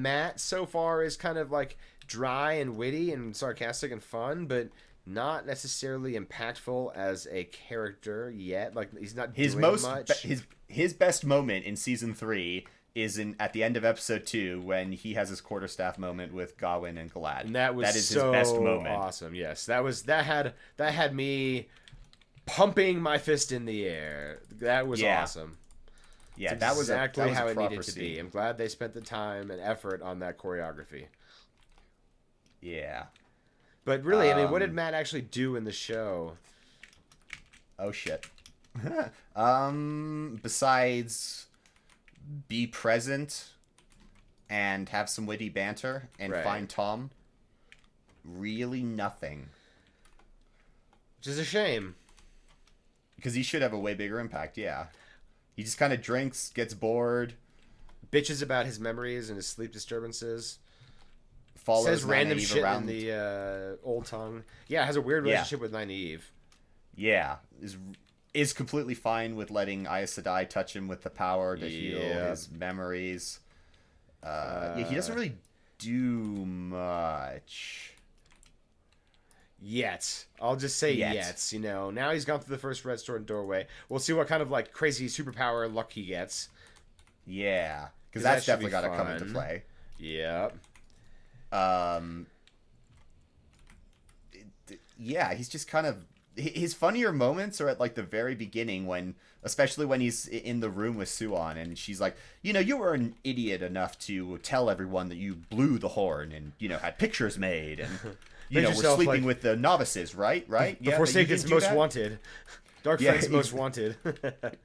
Matt so far is kind of like dry and witty and sarcastic and fun, but not necessarily impactful as a character yet. Like he's not His doing most much. his best moment in season 3 is in at the end of episode 2 when he has his quarterstaff moment with Gawain and Galad. And that was that is so his best moment. awesome. Yes, that had me pumping my fist in the air. That was awesome. Yeah, It's that was exactly how a it proper needed to be. scene. I'm glad they spent the time and effort on that choreography. Yeah. But really, I mean, what did Matt actually do in the show? Oh shit. Besides be present and have some witty banter and Right. find Tom, really nothing. Which is a shame. Because he should have a way bigger impact, yeah. He just kind of drinks, gets bored, Bitches about his memories and his sleep disturbances. follows Says random Nynaeve shit around. in the old tongue. Yeah, has a weird relationship with Nynaeve. Yeah, is completely fine with letting Aes Sedai touch him with the power to heal his memories. Yeah, he doesn't really do much. Yet. I'll just say yet. You know, now he's gone through the first red sword doorway. We'll see what kind of like crazy superpower luck he gets. Yeah, because that that's should definitely be got to come fun. into play. Yep. Yeah, he's just kind of his funnier moments are at like the very beginning when, especially when he's in the room with Suan and she's like, you know, you were an idiot enough to tell everyone that you blew the horn and, you know, had pictures made and, you know, we're sleeping with the novices, right? The Yeah, Forsaken's most wanted. Dark Frank's most wanted.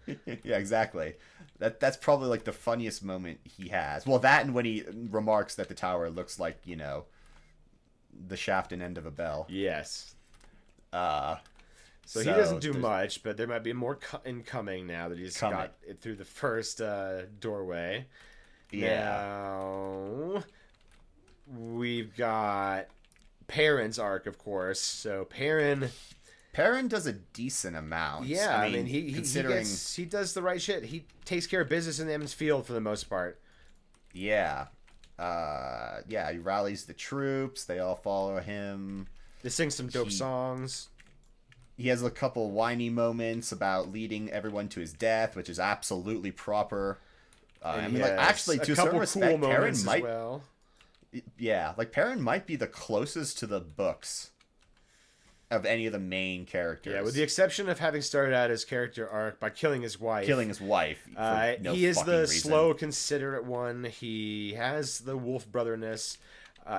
Yeah, exactly. That's probably like the funniest moment he has. Well, that and when he remarks that the tower looks like, you know, the shaft and end of a bell. Yes. So he So doesn't do much, but there might be more incoming now that he's Coming. got it through the first doorway. Yeah. Now, we've got Perrin's arc, of course. So Perrin does a decent amount. Yeah, I mean, he considering he does the right shit. He takes care of business in Emmons Field for the most part. yeah, he rallies the troops. They all follow him. They sing some dope songs. He has a couple whiny moments about leading everyone to his death, which is absolutely proper. I mean, like actually, to a certain respect, Perrin might. Well. Yeah, like Perrin might be the closest to the books of any of the main characters. Yeah, with the exception of having started out his character arc by killing his wife. He is the slow, considerate one. He has the wolf brotherness.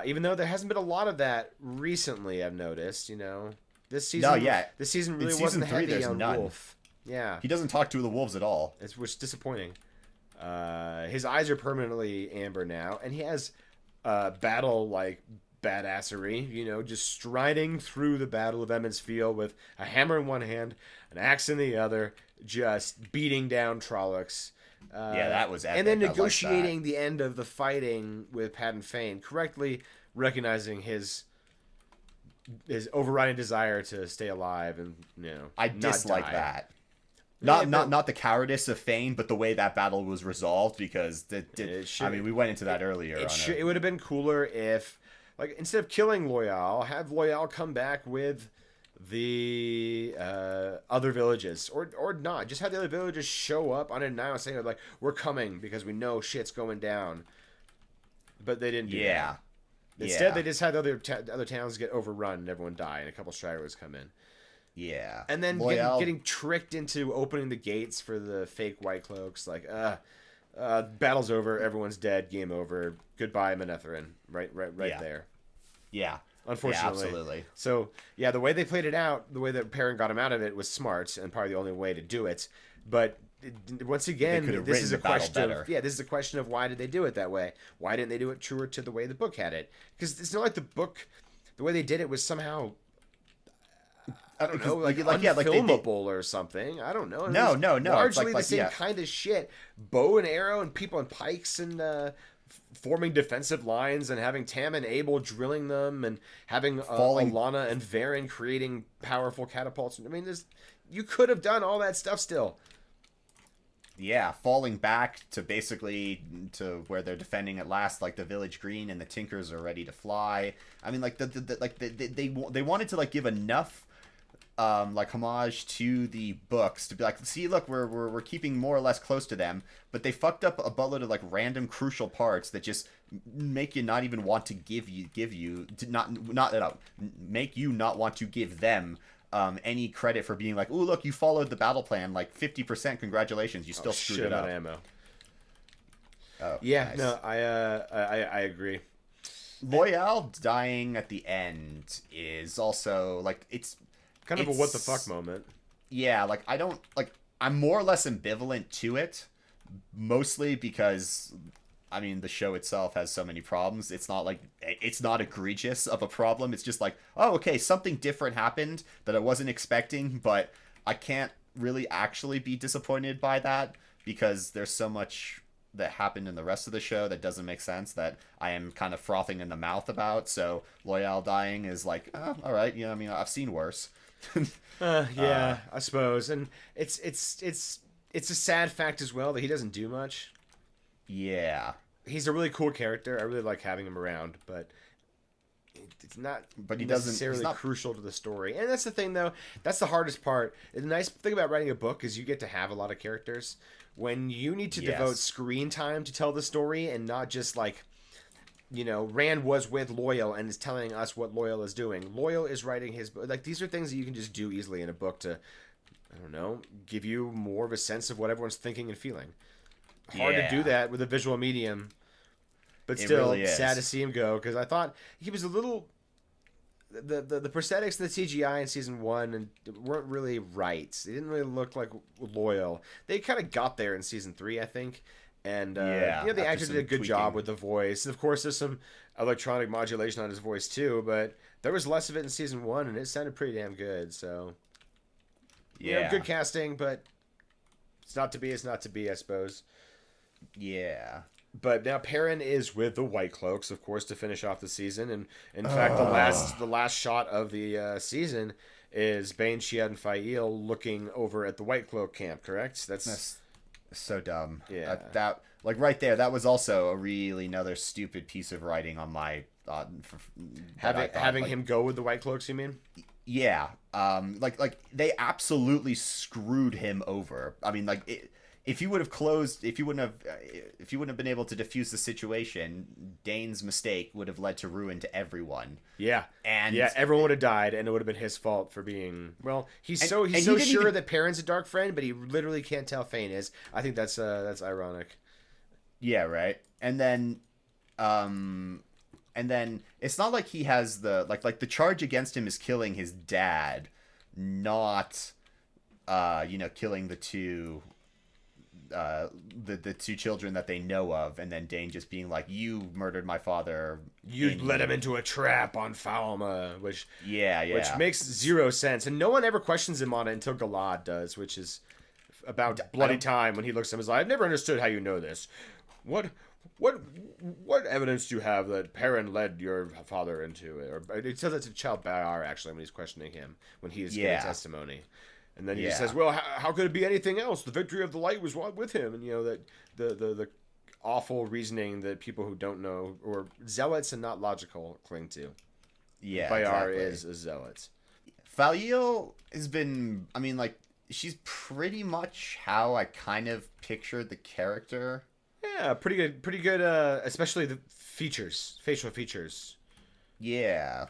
Even though there hasn't been a lot of that recently, I've noticed, you know. This season, this season really wasn't heavy on wolf. Yeah. He doesn't talk to the wolves at all. Which is disappointing. His eyes are permanently amber now, and he has battle like badassery, you know, just striding through the Battle of Emmons Field with a hammer in one hand, an axe in the other, just beating down Trollocs. That was epic. And then negotiating the end of the fighting with Patton Fane, correctly recognizing his overriding desire to stay alive and, you know, I not dislike die. that. Not the cowardice of Fane, but the way that battle was resolved, because I mean, we went into that earlier. It would have been cooler if, like, instead of killing Loial, have Loial come back with the other villages, or not. Just have the other villages show up unannounced, saying like, "We're coming because we know shit's going down." But they didn't do that. Instead, they just had other towns get overrun and everyone die, and a couple stragglers come in. Yeah. And then getting tricked into opening the gates for the fake White Cloaks. Like, battle's over, everyone's dead, game over. Goodbye, Manetheren. Right there. Yeah. Unfortunately. Yeah, absolutely. So, yeah, the way they played it out, the way that Perrin got him out of it was smart and probably the only way to do it. But once again, this is a question of why did they do it that way? Why didn't they do it truer to the way the book had it? Because it's not like the book, the way they did it was somehow, I don't know, unfilmable or something. I don't know. No. Largely the same kind of shit. Bow and arrow and people on pikes and forming defensive lines and having Tam and Abel drilling them and having Alana and Varen creating powerful catapults. I mean, you could have done all that stuff still. yeah, falling back to basically to where they're defending at last, like the village green, and the Tinkers are ready to fly. I mean, like they wanted to like give enough like homage to the books to be like, see, look, we're keeping more or less close to them, but they fucked up a buttload of like random crucial parts that just make you not even want to give you to not make you not want to give them any credit for being like, oh look, you followed the battle plan like 50%. Congratulations, you still screwed it up. Ammo. Oh, Yeah, nice. no, I agree. Loial dying at the end is also like it's Kind of a what the fuck moment. Yeah, like I don't like I'm more or less ambivalent to it, mostly because I mean the show itself has so many problems. It's not egregious of a problem. It's just like, oh, okay, something different happened that I wasn't expecting, but I can't really actually be disappointed by that because there's so much that happened in the rest of the show that doesn't make sense that I am kind of frothing in the mouth about. So Loial dying is like, oh, all right, I mean, I've seen worse. Yeah, I suppose, and it's a sad fact as well that he doesn't do much. Yeah, He's a really cool character. I really like having him around, but it's not. But he necessarily he's not crucial to the story. And that's the thing, though. That's the hardest part. The nice thing about writing a book is you get to have a lot of characters. When you need to devote screen time to tell the story and not just like, Rand was with Loial and is telling us what Loial is doing. Loial is writing his book. Like, these are things that you can just do easily in a book to, I don't know, give you more of a sense of what everyone's thinking and feeling. Hard to do that with a visual medium, but still really sad to see him go because I thought he was a little. The prosthetics, the CGI in season 1 weren't really right. They didn't really look like Loial. They kind of got there in season 3, I think. And the actor did a good job with the voice. Of course, there's some electronic modulation on his voice too, but there was less of it in season 1, and it sounded pretty damn good. So, good casting, but it's not to be. It's not to be, I suppose. Yeah. But now Perrin is with the White Cloaks, of course, to finish off the season. And in fact, the last shot of the season is Bane, Shiad, and Faile looking over at the White Cloak camp. Correct? That's so dumb. Yeah. That like right there. That was also a really another stupid piece of writing on my having him go with the White Cloaks. You mean? Yeah. Like they absolutely screwed him over. I mean, like if you wouldn't have been able to defuse the situation, Dane's mistake would have led to ruin to everyone. Yeah, and everyone would have died, and it would have been his fault for being. Well, he's so sure that Perrin's a dark friend, but he literally can't tell Faine is. I think that's ironic. Yeah, right. And then it's not like he has the like the charge against him is killing his dad, not killing the two. The two children that they know of, and then Dane just being like, you murdered my father, you led him into a trap on Falma, which makes zero sense, and no one ever questions him on it until Galad does, which is about bloody time when he looks at him and is like, I've never understood how you know this. What evidence do you have that Perrin led your father into it? Or it says that to Chal Bayar actually when he's questioning him when he is giving testimony. And then he says, well, how could it be anything else? The victory of the light was with him. And, that the awful reasoning that people who don't know, or zealots and not logical, cling to. Yeah, Bayar is a zealot. Faile has been, I mean, like, she's pretty much how I kind of pictured the character. Yeah, pretty good, especially the facial features. Yeah,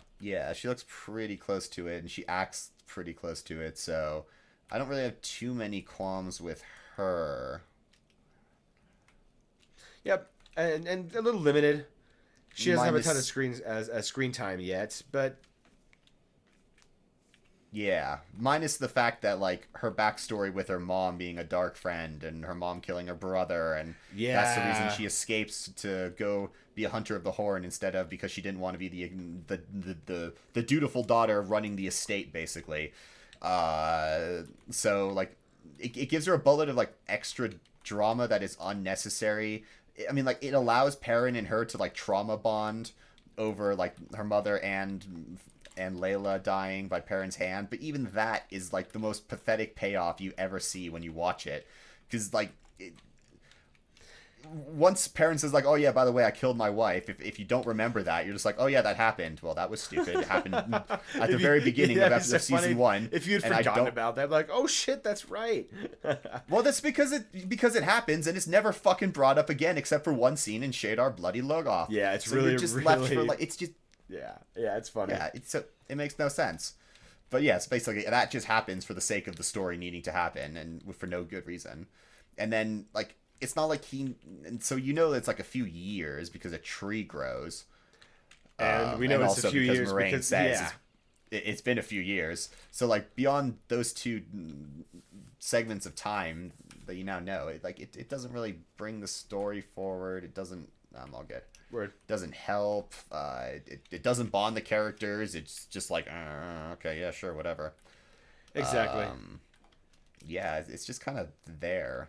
she looks pretty close to it, and she acts pretty close to it, so I don't really have too many qualms with her. Yep, and a little limited. She doesn't have a ton of screen time yet, but yeah, minus the fact that like her backstory with her mom being a dark friend and her mom killing her brother, and that's the reason she escapes to go be a hunter of the horn instead of because she didn't want to be the dutiful daughter running the estate, basically. So like it gives her a bullet of like extra drama that is unnecessary. I mean, like, it allows Perrin and her to like trauma bond over like her mother and Layla dying by Perrin's hand, but even that is like the most pathetic payoff you ever see when you watch it, because like once Perrin says like, "Oh yeah, by the way, I killed my wife," if you don't remember that, you're just like, "Oh yeah, that happened." Well, that was stupid. It happened at the very beginning of so season 1. If you'd forgotten about that, like, oh shit, that's right. Well, that's because it happens and it's never fucking brought up again except for one scene in Shadar Bloody Logoth. Yeah, it's so really you're just really left for like it's just yeah, it's funny. Yeah, it makes no sense. But yes, basically that just happens for the sake of the story needing to happen and for no good reason. And then like it's not like and so it's like a few years because a tree grows. And we know it's a few years Moraine because says it's been a few years. So like beyond those two segments of time that you now know, it doesn't really bring the story forward. It doesn't. I'm all good. Word. Doesn't help. It doesn't bond the characters. It's just like okay, yeah, sure, whatever. Exactly. Yeah, it's just kind of there.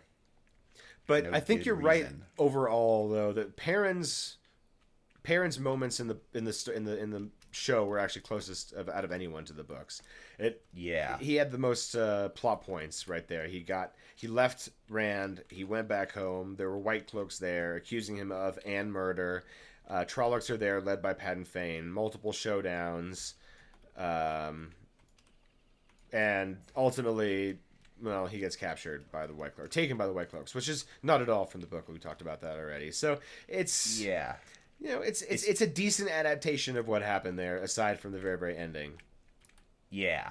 But I think you're right overall, though, that Perrin's moments in the show were actually closest out of anyone to the books. He had the most plot points right there. He left Rand. He went back home. There were White Cloaks there accusing him of and murder. Trollocs are there, led by Padden Fane. Multiple showdowns, and ultimately, well, he gets captured by the White Cloaks, taken by the White Cloaks, which is not at all from the book. We talked about that already. So it's it's a decent adaptation of what happened there, aside from the very, very ending. Yeah,